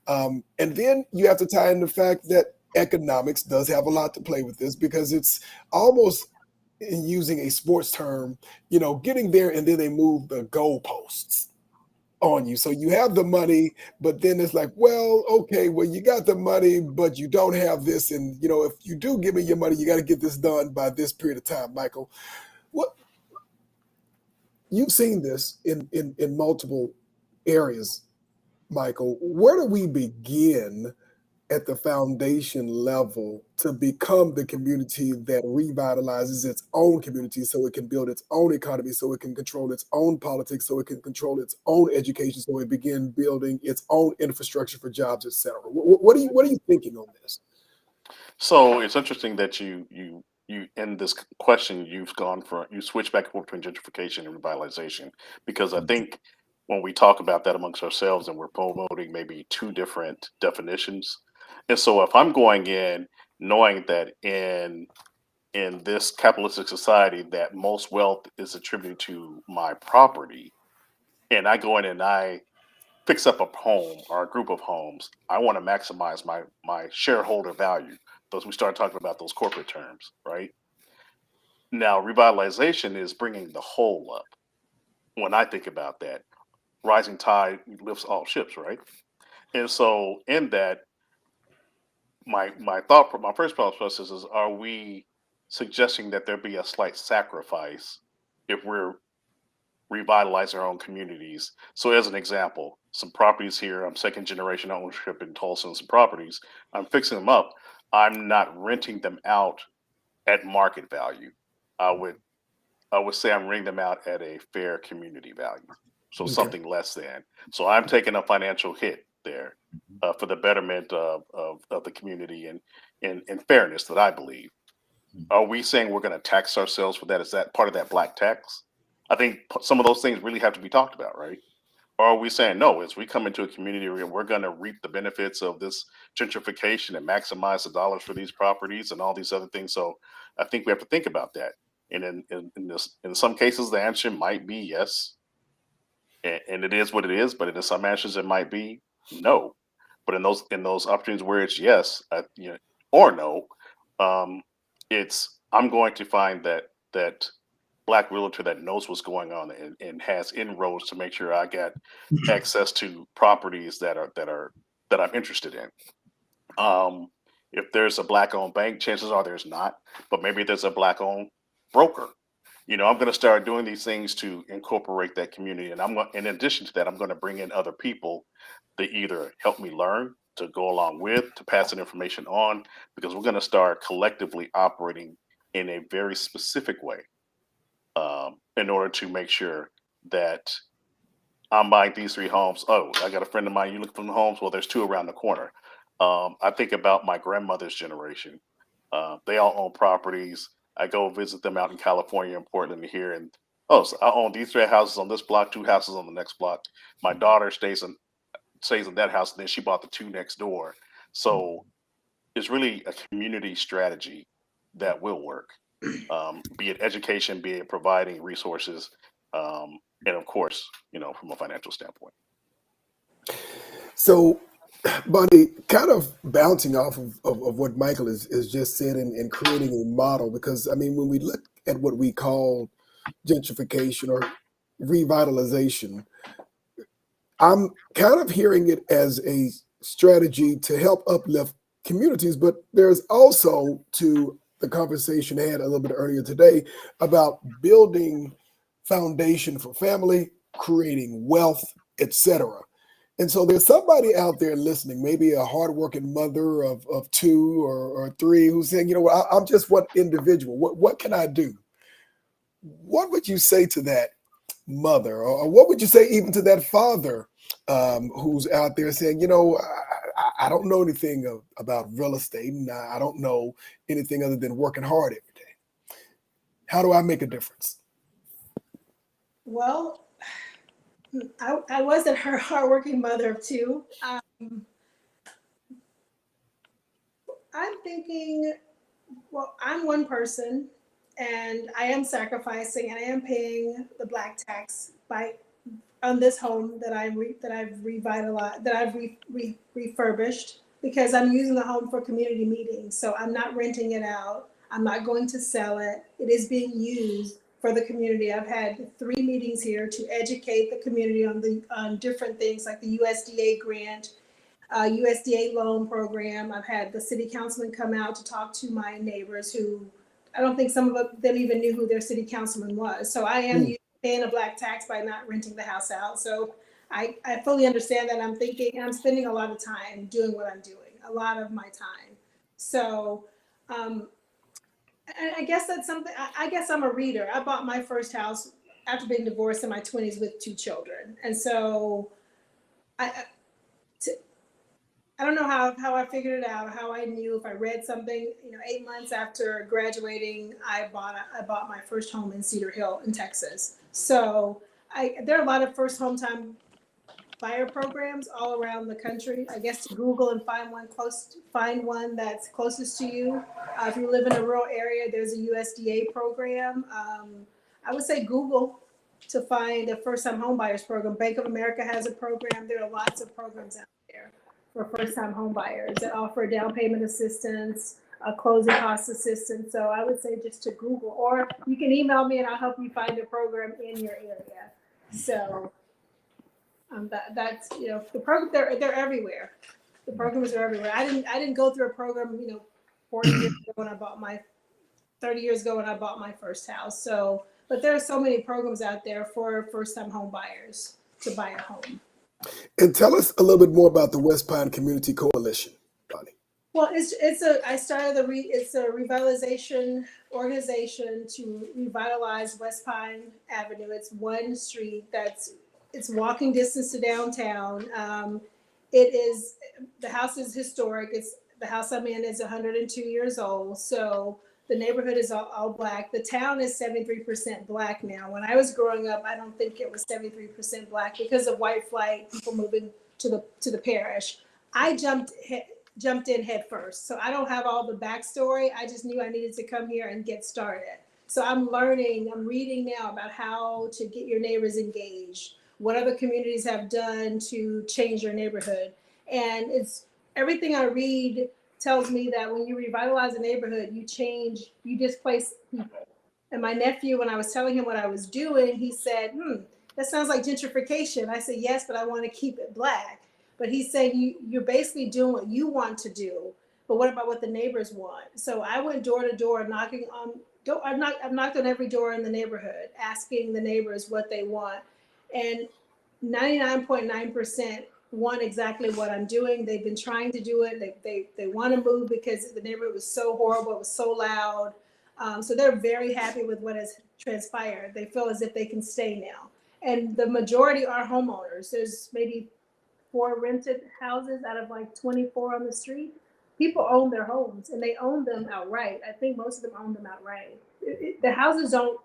[SPEAKER 2] And then you have to tie in the fact that economics does have a lot to play with this, because it's almost, in using a sports term, getting there and then they move the goalposts on you. So you have the money, but then it's like, well, okay, well, you got the money, but you don't have this. And, if you do give me your money, you got to get this done by this period of time. Michael, what you've seen this in multiple areas, Michael. Where do we begin at the foundation level to become the community that revitalizes its own community so it can build its own economy, so it can control its own politics, so it can control its own education, so it begin building its own infrastructure for jobs, etc.? What are you thinking on this?
[SPEAKER 4] So it's interesting that you in this question you switch back and forth between gentrification and revitalization, because I think when we talk about that amongst ourselves and we're promoting maybe two different definitions. And so if I'm going in knowing that in this capitalistic society that most wealth is attributed to my property, and I go in and I fix up a home or a group of homes, I want to maximize my shareholder value. Those we start talking about those corporate terms, right? Now, revitalization is bringing the whole up. When I think about that, rising tide lifts all ships, right? And so, in that, my first thought process is: are we suggesting that there be a slight sacrifice if we're revitalizing our own communities? So, as an example, some properties here, I'm second generation ownership in Tulsa and some properties. I'm fixing them up. I'm not renting them out at market value. I would I would say I'm renting them out at a fair community value, so
[SPEAKER 2] Okay.
[SPEAKER 4] something less than. So I'm taking a financial hit there for the betterment of the community and in fairness that I believe. Are we saying we're going to tax ourselves for that? Is that part of that black tax? I think some of those things really have to be talked about, right? Or are we saying no? As we come into a community, we're going to reap the benefits of this gentrification and maximize the dollars for these properties and all these other things. So I think we have to think about that. And in some cases, the answer might be yes, and it is what it is. But in some answers, it might be no. But in those opportunities where it's yes, or no, um, it's I'm going to find that black realtor that knows what's going on and has inroads to make sure I get access to properties that I'm interested in. If there's a black owned bank, chances are there's not, but maybe there's a black owned broker. I'm going to start doing these things to incorporate that community, and in addition to that, I'm going to bring in other people to either help me learn, to go along with, to pass that information on, because we're going to start collectively operating in a very specific way in order to make sure that I'm buying these three homes. Oh, I got a friend of mine. You look for the homes. Well, there's two around the corner. I think about my grandmother's generation. They all own properties. I go visit them out in California and Portland here, and oh, so I own these three houses on this block, two houses on the next block. My daughter stays in that house, and then she bought the two next door. So it's really a community strategy that will work. Be it education, be it providing resources, and of course, from a financial standpoint.
[SPEAKER 2] So, Bunny, kind of bouncing off of what Michael is just said, and creating a model, because I mean, when we look at what we call gentrification or revitalization, I'm kind of hearing it as a strategy to help uplift communities, but there's also, to the conversation I had a little bit earlier today, about building foundation for family, creating wealth, etc. And so there's somebody out there listening, maybe a hardworking mother of two or three, who's saying, I'm just one individual. What can I do? What would you say to that mother, or what would you say even to that father who's out there saying, you know, I don't know anything about real estate, and I don't know anything other than working hard every day. How do I make a difference?
[SPEAKER 3] Well, I wasn't her hardworking mother of two. I'm thinking, well, I'm one person, and I am sacrificing, and I am paying the black tax on this home that I've revitalized, that I've refurbished, because I'm using the home for community meetings. So I'm not renting it out. I'm not going to sell it. It is being used for the community. I've had 3 meetings here to educate the community on different things like the USDA grant, USDA loan program. I've had the city councilman come out to talk to my neighbors who, I don't think some of them even knew who their city councilman was. So I am paying a black tax by not renting the house out. So I fully understand that. I'm thinking, I'm spending a lot of time doing what I'm doing, a lot of my time. So I guess that's something, I guess I'm a reader. I bought my first house after being divorced in my 20s with 2 children. And so I don't know how I figured it out, how I knew. If I read something, 8 months after graduating, I bought my first home in Cedar Hill in Texas. So there are a lot of first home time buyer programs all around the country. I guess to Google and find one that's closest to you. If you live in a rural area, there's a USDA program. I would say Google to find a first time home buyers program. Bank of America has a program. There are lots of programs out there for first-time home buyers that offer down payment assistance, closing cost assistance. So I would say just to Google, or you can email me and I'll help you find a program in your area. So that's the program. They're everywhere. The programs are everywhere. I didn't go through a program 40 years ago when I bought 30 years ago when I bought my first house. So, but there are so many programs out there for first-time home buyers to buy a home.
[SPEAKER 2] And tell us a little bit more about the West Pine Community Coalition, Bonnie.
[SPEAKER 3] Well, it's a revitalization organization to revitalize West Pine Avenue. It's one street it's walking distance to downtown. The house is historic. The house I'm in is 102 years old. So the neighborhood is all black. The town is 73% black now. When I was growing up, I don't think it was 73% black because of white flight, people moving to the parish. I jumped in head first. So I don't have all the backstory. I just knew I needed to come here and get started. So I'm reading now about how to get your neighbors engaged, what other communities have done to change your neighborhood. And it's everything I read tells me that when you revitalize a neighborhood, you displace people. And my nephew, when I was telling him what I was doing, he said, that sounds like gentrification. I said, yes, but I want to keep it black. But he said, you're basically doing what you want to do, but what about what the neighbors want? So I went door to door knocking on, I've knocked on every door in the neighborhood, asking the neighbors what they want. And 99.9% want exactly what I'm doing. They've been trying to do it. They want to move because the neighborhood was so horrible. It was so loud. So they're very happy with what has transpired. They feel as if they can stay now. And the majority are homeowners. There's maybe 4 rented houses out of like 24 on the street. People own their homes and they own them outright. I think most of them own them outright. The houses don't,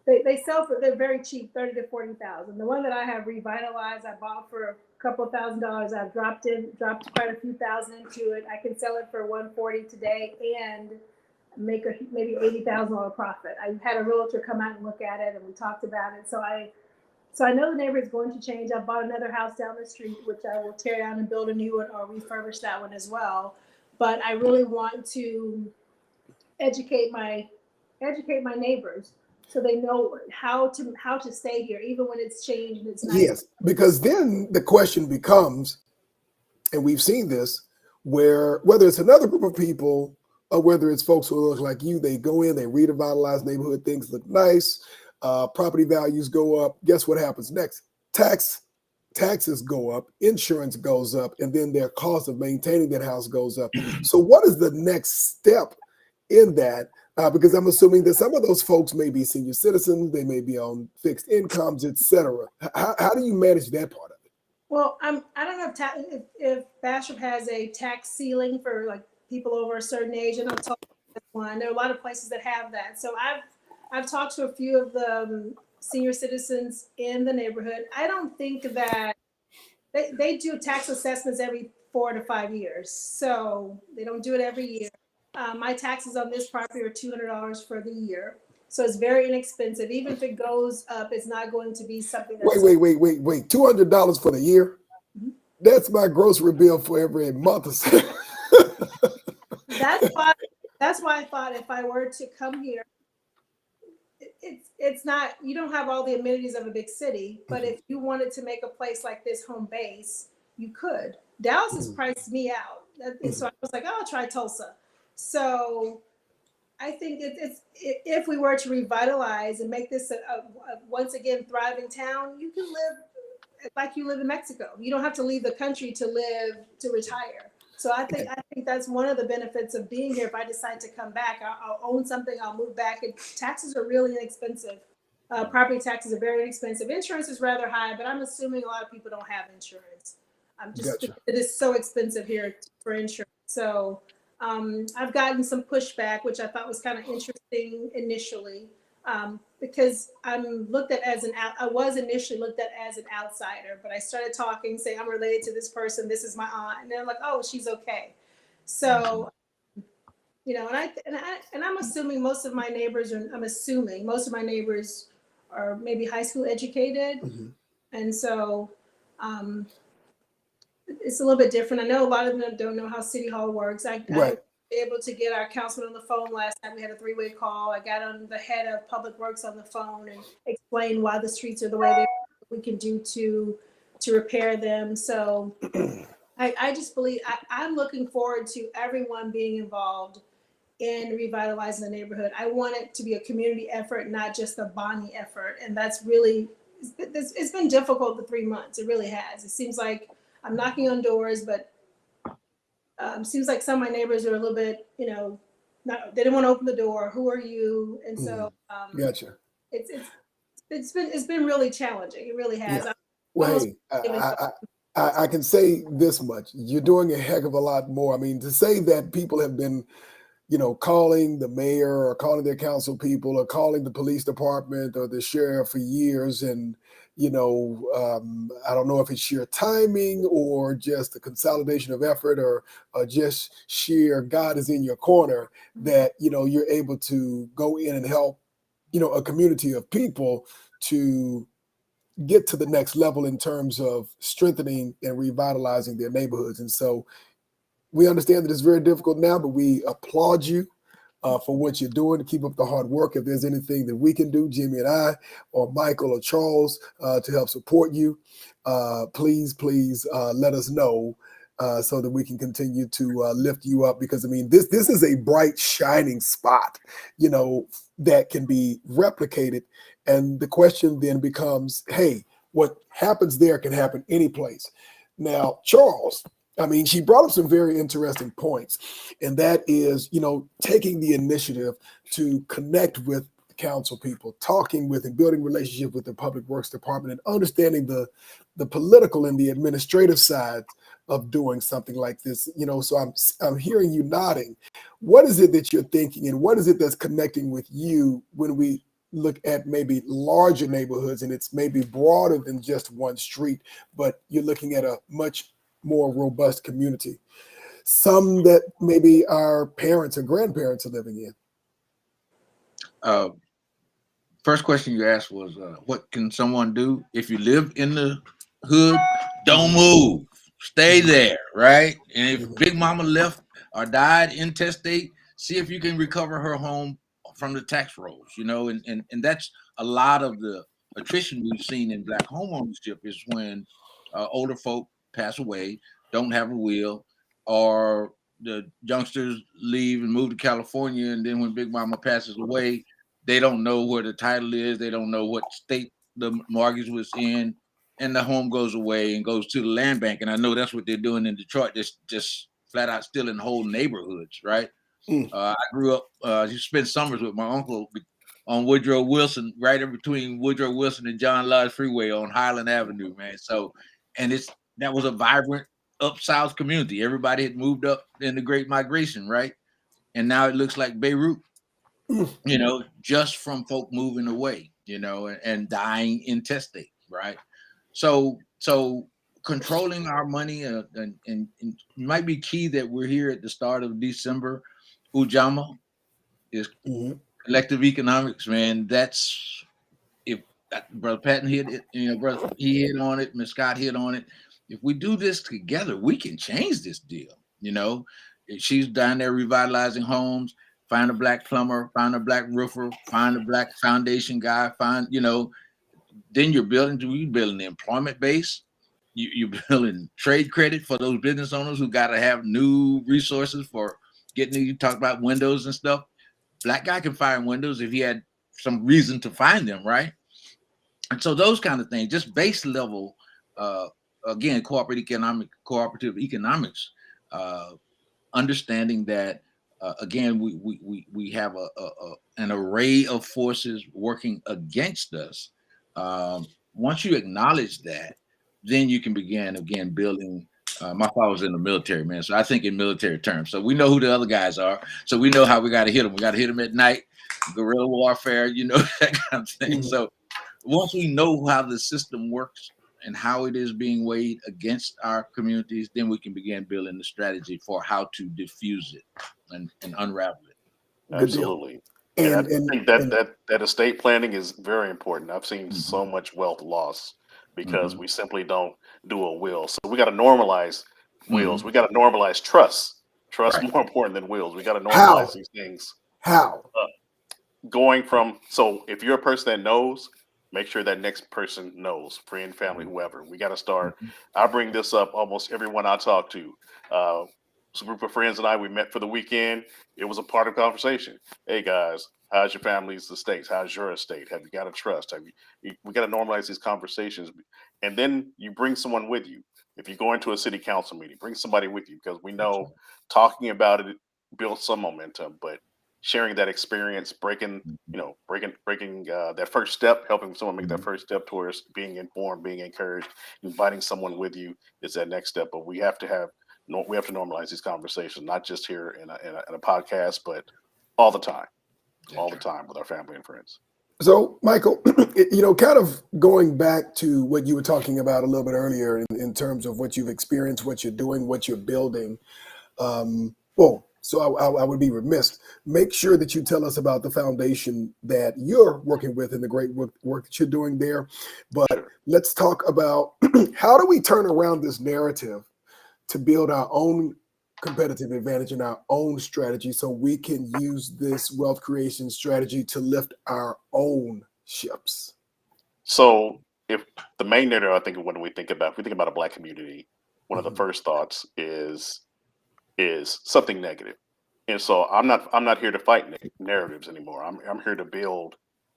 [SPEAKER 3] they sell they're very cheap, 30 to 40,000. The one that I have revitalized, I bought for a couple $1,000s. I've dropped quite a few thousand into it. I can sell it for 140 today and make maybe $80,000 profit. I had a realtor come out and look at it and we talked about it. So I know the neighborhood is going to change. I bought another house down the street, which I will tear down and build a new one or refurbish that one as well. But I really want to educate my neighbors so they know how to stay here, even when it's changed and it's nice.
[SPEAKER 2] Yes, because then the question becomes, and we've seen this, where whether it's another group of people or whether it's folks who look like you, they go in, they revitalize neighborhood, things look nice, property values go up. Guess what happens next? Taxes go up, insurance goes up, and then their cost of maintaining that house goes up. So what is the next step in that Because I'm assuming that some of those folks may be senior citizens, they may be on fixed incomes, etc. How do you manage that part of it?
[SPEAKER 3] Well, I don't know if Bastrop has a tax ceiling for like people over a certain age. I know Tulsa has one. There are a lot of places that have that. So I've talked to a few of the senior citizens in the neighborhood. I don't think that they do tax assessments every 4 to 5 years. So they don't do it every year. My taxes on this property are $200 for the year. So it's very inexpensive. Even if it goes up, it's not going to be something that's
[SPEAKER 2] Wait. $200 for the year?
[SPEAKER 3] Mhm.
[SPEAKER 2] That's my grocery bill for every month or so.
[SPEAKER 3] That's why I thought if I were to come here, it's not, you don't have all the amenities of a big city, but if you wanted to make a place like this home base, you could. Dallas has priced me out. So I was like, oh, I'll try Tulsa. So I think if we were to revitalize and make this a once again thriving town, you can live like you live in Mexico. You don't have to leave the country to retire. So I think that's one of the benefits of being here. If I decide to come back, I'll own something. I'll move back. And taxes are really inexpensive. Property taxes are very inexpensive. Insurance is rather high, but I'm assuming a lot of people don't have insurance.
[SPEAKER 2] Gotcha.
[SPEAKER 3] It is so expensive here for insurance. So I've gotten some pushback, which I thought was kind of interesting initially, because I was initially looked at as an outsider, but I started talking, saying I'm related to this person, this is my aunt, and they're like, oh, she's okay. So, and I'm assuming most of my neighbors are maybe high school educated, and so it's a little bit different. I know a lot of them don't know how City Hall works. I was able to get our councilman on the phone last time. We had a 3-way call. I got on the head of Public Works on the phone and explained why the streets are the way they are, what we can do to repair them. So I just believe I'm looking forward to everyone being involved in revitalizing the neighborhood. I want it to be a community effort, not just a Bonnie effort. And that's really, it's been difficult the 3 months. It really has. It seems like I'm knocking on doors, but seems like some of my neighbors are a little bit, they didn't want to open the door. Who are you? And so
[SPEAKER 2] Gotcha.
[SPEAKER 3] It's been really challenging. It really has.
[SPEAKER 2] Yeah. Well, hey, I can say this much. You're doing a heck of a lot more. I mean, to say that people have been, calling the mayor or calling their council people or calling the police department or the sheriff for years. And, I don't know if it's sheer timing or just a consolidation of effort or just sheer God is in your corner that, you're able to go in and help, a community of people to get to the next level in terms of strengthening and revitalizing their neighborhoods. And so we understand that it's very difficult now, but we applaud you for what you're doing to keep up the hard work. If there's anything that we can do, Jimmy and I, or Michael or Charles, to help support you, please let us know so that we can continue to lift you up. Because I mean, this is a bright, shining spot, that can be replicated. And the question then becomes, hey, what happens there can happen any place. Now, Charles, I mean, she brought up some very interesting points, and that is, taking the initiative to connect with council people, talking with and building relationship with the Public Works Department, and understanding the political and the administrative side of doing something like this. So I'm hearing you nodding. What is it that you're thinking, and what is it that's connecting with you when we look at maybe larger neighborhoods, and it's maybe broader than just one street, but you're looking at a much more robust community, some that maybe our parents or grandparents are living in?
[SPEAKER 5] First question you asked was, what can someone do if you live in the hood? Don't move, stay there, right? And if Big Mama left or died intestate, see if you can recover her home from the tax rolls, and that's a lot of the attrition we've seen in Black homeownership is when older folk pass away, don't have a will, or the youngsters leave and move to California, and then when Big Mama passes away, they don't know where the title is, they don't know what state the mortgage was in, and the home goes away and goes to the land bank. And I know that's what they're doing in Detroit, just flat out stealing whole neighborhoods, right?
[SPEAKER 2] Mm.
[SPEAKER 5] I grew up. You spent summers with my uncle on Woodrow Wilson, right in between Woodrow Wilson and John Lodge Freeway on Highland Avenue, man. So, and that was a vibrant up south community. Everybody had moved up in the Great Migration, right? And now it looks like Beirut,
[SPEAKER 2] Mm.
[SPEAKER 5] just from folk moving away, and dying intestate, right? So controlling our money and it might be key that we're here at the start of December. Ujama is
[SPEAKER 2] Mhm.
[SPEAKER 5] collective economics, man. That's if Brother Patton hit it, brother, he hit on it, Miss Scott hit on it. If we do this together, we can change this deal. If she's down there revitalizing homes, find a black plumber, find a black roofer, find a black foundation guy, then you're building the employment base. You're building trade credit for those business owners who got to have new resources for you talk about windows and stuff. Black guy can find windows if he had some reason to find them, right? And so those kind of things, just base level, uh, again, cooperative economics, uh, understanding that again we have an array of forces working against us. Once you acknowledge that, then you can begin again building. My father was in the military, man, so I think in military terms. So we know who the other guys are. So we know how we got to hit them. We got to hit them at night, guerrilla warfare, that kind of thing.
[SPEAKER 2] Mhm.
[SPEAKER 5] So once we know how the system works and how it is being weighed against our communities, then we can begin building the strategy for how to diffuse it and unravel it.
[SPEAKER 2] Good deal.
[SPEAKER 4] Absolutely. And I
[SPEAKER 2] And
[SPEAKER 4] think that estate planning is very important. I've seen
[SPEAKER 5] Mhm.
[SPEAKER 4] so much wealth lost because
[SPEAKER 5] Mhm.
[SPEAKER 4] we simply don't do a will. So we got to normalize wills.
[SPEAKER 5] Mhm.
[SPEAKER 4] We got to normalize trust. Trust
[SPEAKER 5] Right.
[SPEAKER 4] more important than wills. We got to normalize
[SPEAKER 2] how?
[SPEAKER 4] these things.
[SPEAKER 2] How?
[SPEAKER 4] Uh, Going from if you're a person that knows, make sure that next person knows, friend, family, whoever. We got to start.
[SPEAKER 5] Mhm.
[SPEAKER 4] I bring this up almost everyone I talk to. It's a group of friends and I, we met for the weekend. It was a part of conversation. Hey guys, how's your family's estates? How's your estate? Have you got a trust? We got to normalize these conversations, and then you bring someone with you. If you go into a city council meeting, bring somebody with you because we
[SPEAKER 5] That's
[SPEAKER 4] know
[SPEAKER 5] right.
[SPEAKER 4] talking about it builds some momentum, but sharing that experience,
[SPEAKER 5] Mhm.
[SPEAKER 4] breaking that first step, helping someone make that
[SPEAKER 5] Mhm.
[SPEAKER 4] first step towards being informed, being encouraged, inviting someone with you is that next step. But we have to normalize these conversations, not just here in a podcast, but all the time, all
[SPEAKER 5] That's
[SPEAKER 4] the
[SPEAKER 5] right.
[SPEAKER 4] time with our family and friends.
[SPEAKER 2] So, Michael, kind of going back to what you were talking about a little bit earlier in terms of what you've experienced, what you're doing, what you're building. So I would be remiss. Make sure that you tell us about the foundation that you're working with and the great work that you're doing there. But
[SPEAKER 4] Sure.
[SPEAKER 2] let's talk about how do we turn around this narrative to build our own competitive advantage and our own strategy so we can use this wealth creation strategy to lift our own ships.
[SPEAKER 4] So if the main narrative, I think when if we think about a black community, one of the
[SPEAKER 2] Mhm.
[SPEAKER 4] first thoughts is something negative. And so I'm not here to fight narratives anymore. I'm here to build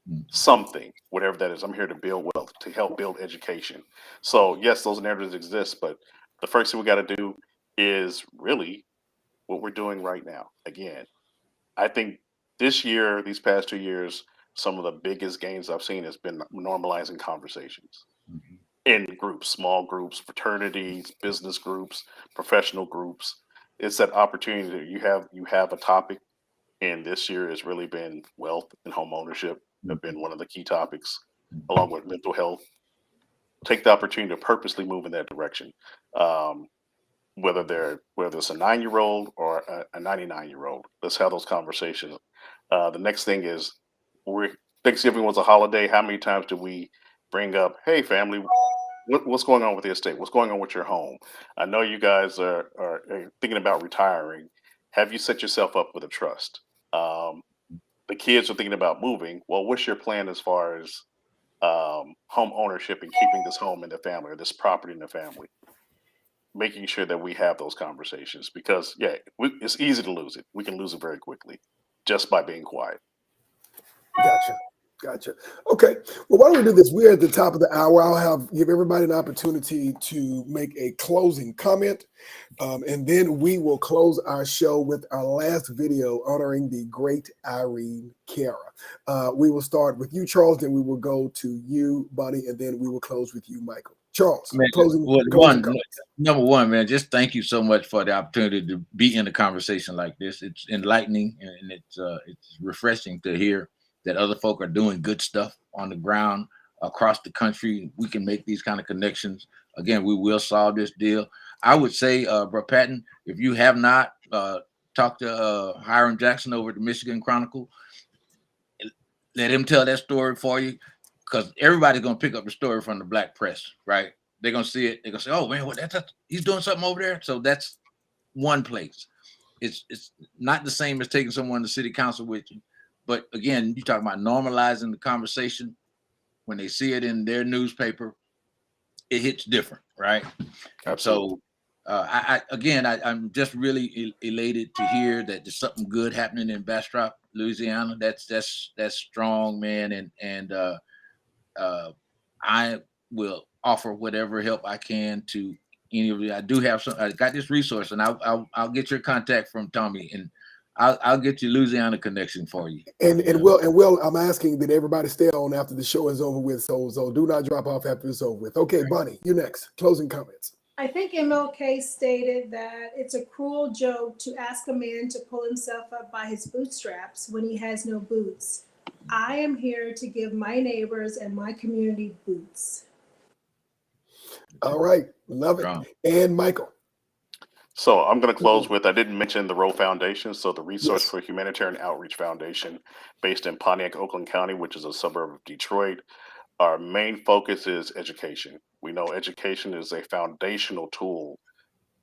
[SPEAKER 5] Mhm.
[SPEAKER 4] something, whatever that is. I'm here to build wealth, to help build education. So yes, those narratives exist, but the first thing we got to do is really what we're doing right now. Again, I think these past 2 years, some of the biggest gains I've seen has been normalizing conversations
[SPEAKER 5] Mhm.
[SPEAKER 4] in groups, small groups, fraternities, business groups, professional groups. It's that opportunity that you have a topic, and this year has really been wealth and home ownership have been one of the key topics, along with mental health. Take the opportunity to purposely move in that direction. Um, whether it's a 9 year old or a 99-year old, let's have those conversations. The next thing is we Thanksgiving was a holiday. How many times do we bring up, hey family, what's going on with the estate? What's going on with your home? I know you guys are thinking about retiring. Have you set yourself up with a trust? Um, the kids are thinking about moving. Well, what's your plan as far as home ownership and keeping this home in the family or this property in the family? Making sure that we have those conversations because, yeah, it's easy to lose it. We can lose it very quickly just by being quiet.
[SPEAKER 2] Gotcha. Gotcha. Okay. Well, why don't we do this? We're at the top of the hour. Give everybody an opportunity to make a closing comment. And then we will close our show with our last video honoring the great Irene Cara. We will start with you, Charles, then we will go to you, Bonnie, and then we will close with you, Michael. Charles,
[SPEAKER 5] Man,
[SPEAKER 2] closing comments.
[SPEAKER 5] Number one, man, just thank you so much for the opportunity to be in a conversation like this. It's enlightening and it's refreshing to hear that other folk are doing good stuff on the ground across the country. We can make these kind of connections. Again, we will solve this deal. I would say, Bro Patton, if you have not talked to Hiram Jackson over at the Michigan Chronicle, let him tell that story for you, because everybody's gonna pick up the story from the black press, right? They're gonna see it. They're gonna say, "Oh man, he's doing something over there." So that's one place. It's not the same as taking someone to city council with you, but again, you talk about normalizing the conversation. When they see it in their newspaper, it hits different, right?
[SPEAKER 4] Absolutely.
[SPEAKER 5] So I'm just really elated to hear that there's something good happening in Bastrop, Louisiana. That's strong, man, and I will offer whatever help I can to any of you. I got this resource, and I'll get your contact from Tommy, and I'll get you Louisiana connection for you.
[SPEAKER 2] And Will, I'm asking that everybody stay on after the show is over with. So do not drop off after it's over with. Okay, Bonnie, you next. Closing comments.
[SPEAKER 3] I think MLK stated that it's a cruel joke to ask a man to pull himself up by his bootstraps when he has no boots. I am here to give my neighbors and my community boots.
[SPEAKER 2] All right, love it.
[SPEAKER 5] Strong.
[SPEAKER 2] And Michael.
[SPEAKER 4] So I'm going to close with, I didn't mention the Roe Foundation. So the Resource
[SPEAKER 2] Yes.
[SPEAKER 4] for Humanitarian Outreach Foundation, based in Pontiac, Oakland County, which is a suburb of Detroit. Our main focus is education. We know education is a foundational tool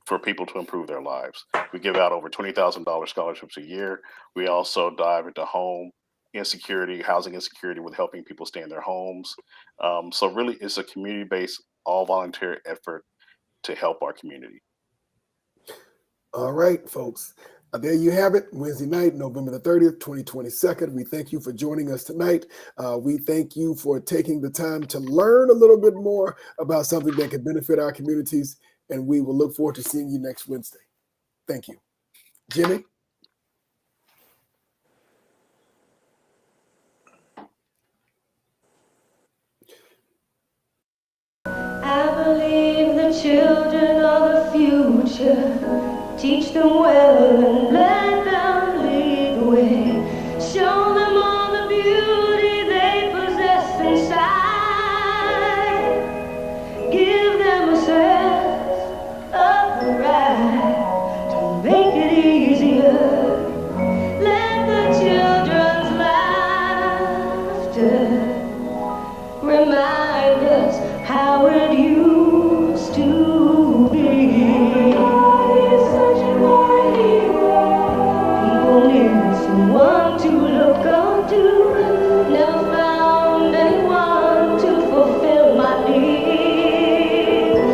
[SPEAKER 4] for people to improve their lives. We give out over $20,000 scholarships a year. We also dive into home insecurity, housing insecurity, with helping people stay in their homes. So really, it's a community-based, all volunteer effort to help our community.
[SPEAKER 2] All right, folks. There you have it. Wednesday night, November the 30th, 2022. We thank you for joining us tonight. We thank you for taking the time to learn a little bit more about something that could benefit our communities. And we will look forward to seeing you next Wednesday. Thank you. Jimmy?
[SPEAKER 6] I believe the children are the future. Teach them well and let them